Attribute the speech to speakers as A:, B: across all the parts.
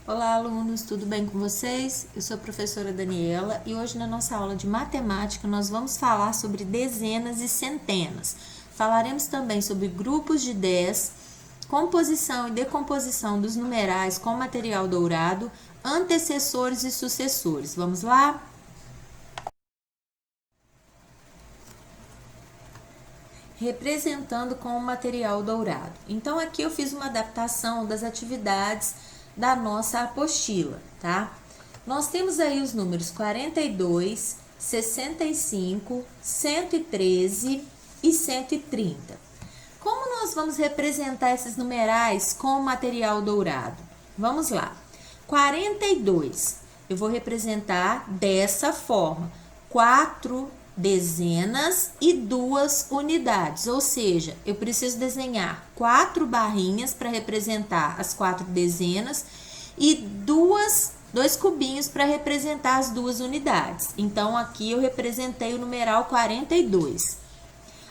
A: Olá, alunos, tudo bem com vocês? Eu sou a professora Daniela e hoje na nossa aula de matemática nós vamos falar sobre dezenas e centenas. Falaremos também sobre grupos de 10, composição e decomposição dos numerais com material dourado, antecessores e sucessores. Vamos lá? Representando com o material dourado. Então, aqui eu fiz uma adaptação das atividades da nossa apostila, tá? Nós temos aí os números 42, 65, 113 e 130. Como nós vamos representar esses numerais com o material dourado? Vamos lá. 42, eu vou representar dessa forma: 4 dezenas e 2 unidades, ou seja, eu preciso desenhar 4 barrinhas para representar as 4 dezenas e dois cubinhos para representar as 2 unidades. Então, aqui eu representei o numeral 42.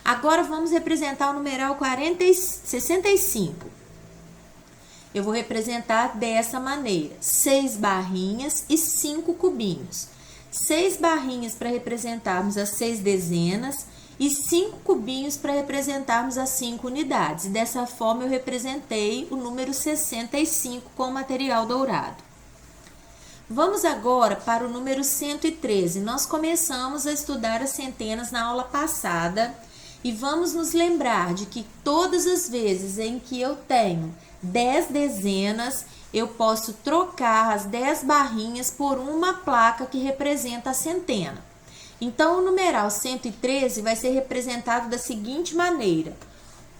A: Agora, vamos representar o numeral 65. Eu vou representar dessa maneira: 6 barrinhas e 5 cubinhos. 6 barrinhas para representarmos as 6 dezenas e 5 cubinhos para representarmos as 5 unidades. Dessa forma, eu representei o número 65 com material dourado. Vamos agora para o número 113. Nós começamos a estudar as centenas na aula passada e vamos nos lembrar de que todas as vezes em que eu tenho 10 dezenas, eu posso trocar as 10 barrinhas por uma placa que representa a centena. Então, o numeral 113 vai ser representado da seguinte maneira: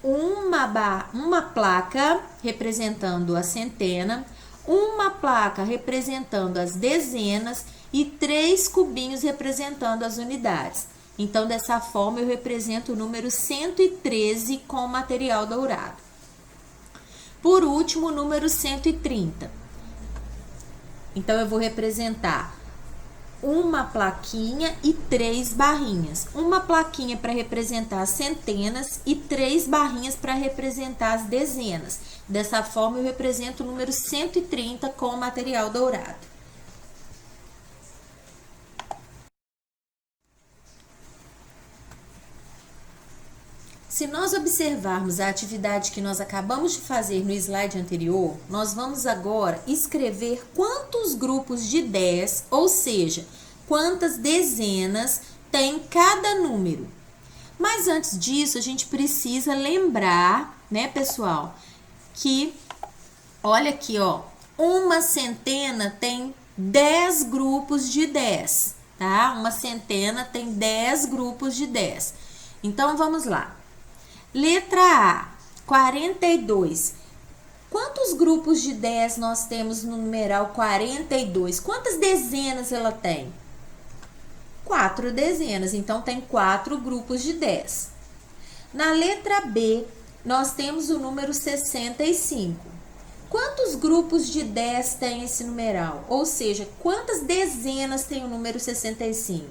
A: uma placa representando a centena, uma placa representando as dezenas e 3 cubinhos representando as unidades. Então, dessa forma, eu represento o número 113 com material dourado. Por último, o número 130. Então, eu vou representar uma plaquinha e 3 barrinhas. Uma plaquinha para representar as centenas e 3 barrinhas para representar as dezenas. Dessa forma, eu represento o número 130 com material dourado. Se nós observarmos a atividade que nós acabamos de fazer no slide anterior, nós vamos agora escrever quantos grupos de 10, ou seja, quantas dezenas tem cada número. Mas antes disso, a gente precisa lembrar, né, pessoal, que, olha aqui, ó, uma centena tem 10 grupos de 10, tá? Uma centena tem 10 grupos de 10. Então, vamos lá. Letra A, 42. Quantos grupos de 10 nós temos no numeral 42? Quantas dezenas ela tem? 4 dezenas, então tem 4 grupos de 10. Na letra B, nós temos o número 65. Quantos grupos de 10 tem esse numeral? Ou seja, quantas dezenas tem o número 65?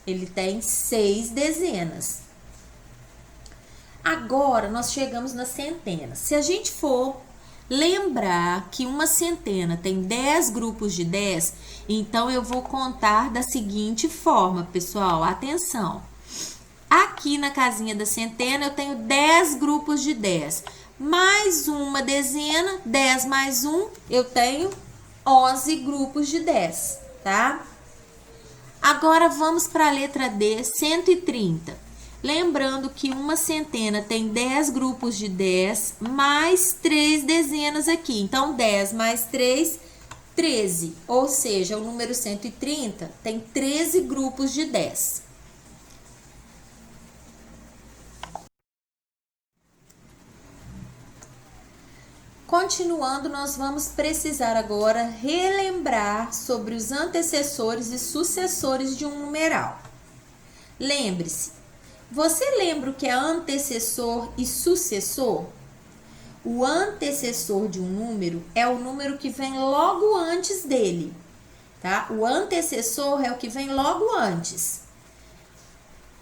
A: Ele tem 6 dezenas. Agora, nós chegamos na centena. Se a gente for lembrar que uma centena tem 10 grupos de 10, então eu vou contar da seguinte forma, pessoal, atenção. Aqui na casinha da centena eu tenho 10 grupos de 10, mais uma dezena, 10 mais 1, eu tenho 11 grupos de 10, tá? Agora vamos para a letra D, 130. Lembrando que uma centena tem 10 grupos de 10, mais 3 dezenas aqui. Então, 10 mais 3, 13. Ou seja, o número 130 tem 13 grupos de 10. Continuando, nós vamos precisar agora relembrar sobre os antecessores e sucessores de um numeral. Lembre-se, você lembra o que é antecessor e sucessor? O antecessor de um número é o número que vem logo antes dele, tá? O antecessor é o que vem logo antes.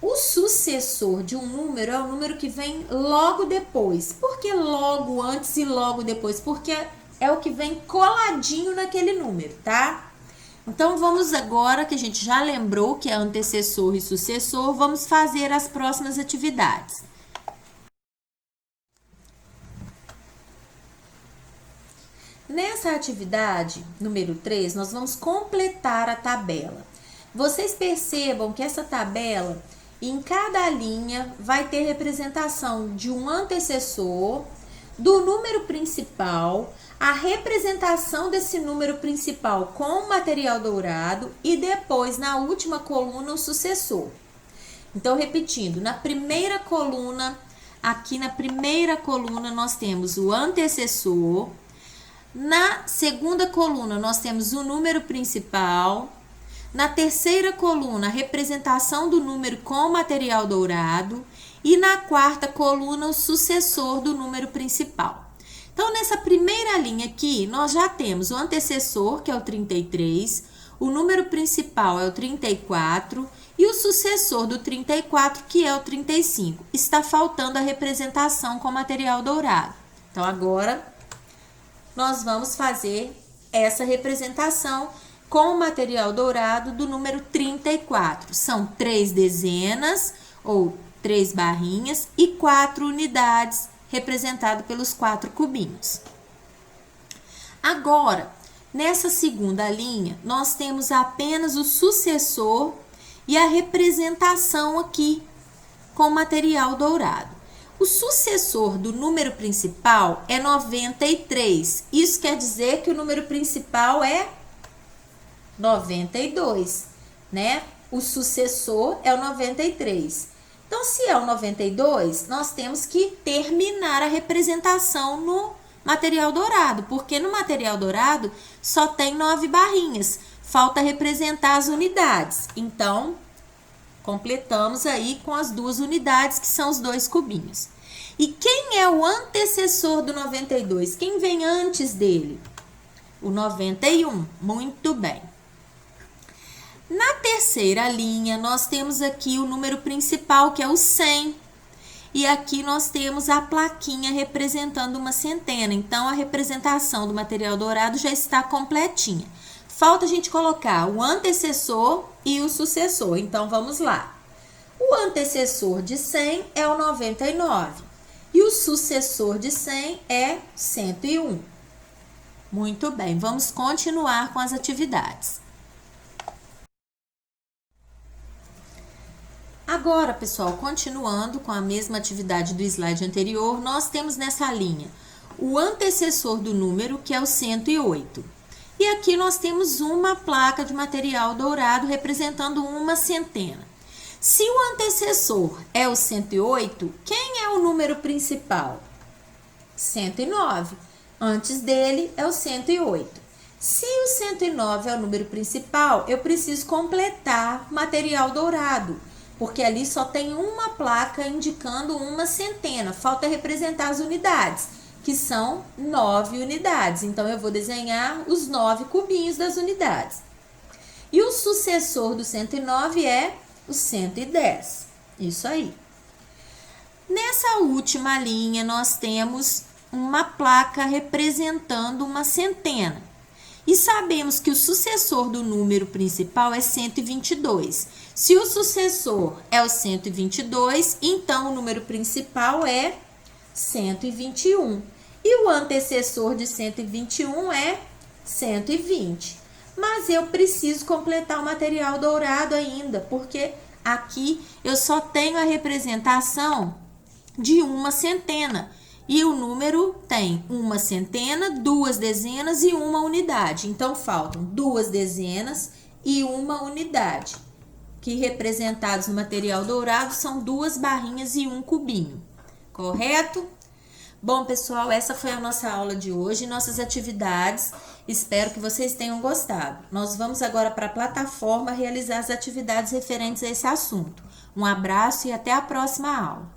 A: O sucessor de um número é o número que vem logo depois. Por que logo antes e logo depois? Porque é o que vem coladinho naquele número, tá? Então, vamos agora, que a gente já lembrou que é antecessor e sucessor, vamos fazer as próximas atividades. Nessa atividade, número 3, nós vamos completar a tabela. Vocês percebam que essa tabela, em cada linha, vai ter representação de um antecessor, do número principal, a representação desse número principal com o material dourado e depois, na última coluna, o sucessor. Então, repetindo, na primeira coluna, aqui na primeira coluna nós temos o antecessor, na segunda coluna nós temos o número principal, na terceira coluna a representação do número com material dourado e na quarta coluna o sucessor do número principal. Então, nessa primeira linha aqui, nós já temos o antecessor, que é o 33, o número principal é o 34 e o sucessor do 34, que é o 35. Está faltando a representação com material dourado. Então, agora, nós vamos fazer essa representação com o material dourado do número 34. São 3 dezenas, ou 3 barrinhas, e 4 unidades, representado pelos 4 cubinhos. Agora, nessa segunda linha, nós temos apenas o sucessor e a representação aqui com material dourado. O sucessor do número principal é 93. Isso quer dizer que o número principal é 92, né? O sucessor é o 93. Então, se é o 92, nós temos que terminar a representação no material dourado, porque no material dourado só tem 9 barrinhas. Falta representar as unidades. Então, completamos aí com as 2 unidades, que são os 2 cubinhos. E quem é o antecessor do 92? Quem vem antes dele? O 91. Muito bem. Na terceira linha, nós temos aqui o número principal, que é o 100. E aqui nós temos a plaquinha representando uma centena. Então, a representação do material dourado já está completinha. Falta a gente colocar o antecessor e o sucessor. Então, vamos lá. O antecessor de 100 é o 99. E o sucessor de 100 é 101. Muito bem, vamos continuar com as atividades. Agora, pessoal, continuando com a mesma atividade do slide anterior, nós temos nessa linha o antecessor do número, que é o 108. E aqui nós temos uma placa de material dourado representando uma centena. Se o antecessor é o 108, quem é o número principal? 109. Antes dele é o 108. Se o 109 é o número principal, eu preciso completar material dourado, porque ali só tem uma placa indicando uma centena. Falta representar as unidades, que são 9 unidades. Então, eu vou desenhar os 9 cubinhos das unidades. E o sucessor do 109 é o 110. Isso aí. Nessa última linha, nós temos uma placa representando uma centena. E sabemos que o sucessor do número principal é 122. Se o sucessor é o 122, então o número principal é 121. E o antecessor de 121 é 120. Mas eu preciso completar o material dourado ainda, porque aqui eu só tenho a representação de uma centena. E o número tem uma centena, 2 dezenas e uma unidade. Então, faltam 2 dezenas e uma unidade, que representados no material dourado são 2 barrinhas e 1 cubinho. Correto? Bom, pessoal, essa foi a nossa aula de hoje, nossas atividades. Espero que vocês tenham gostado. Nós vamos agora para a plataforma realizar as atividades referentes a esse assunto. Um abraço e até a próxima aula.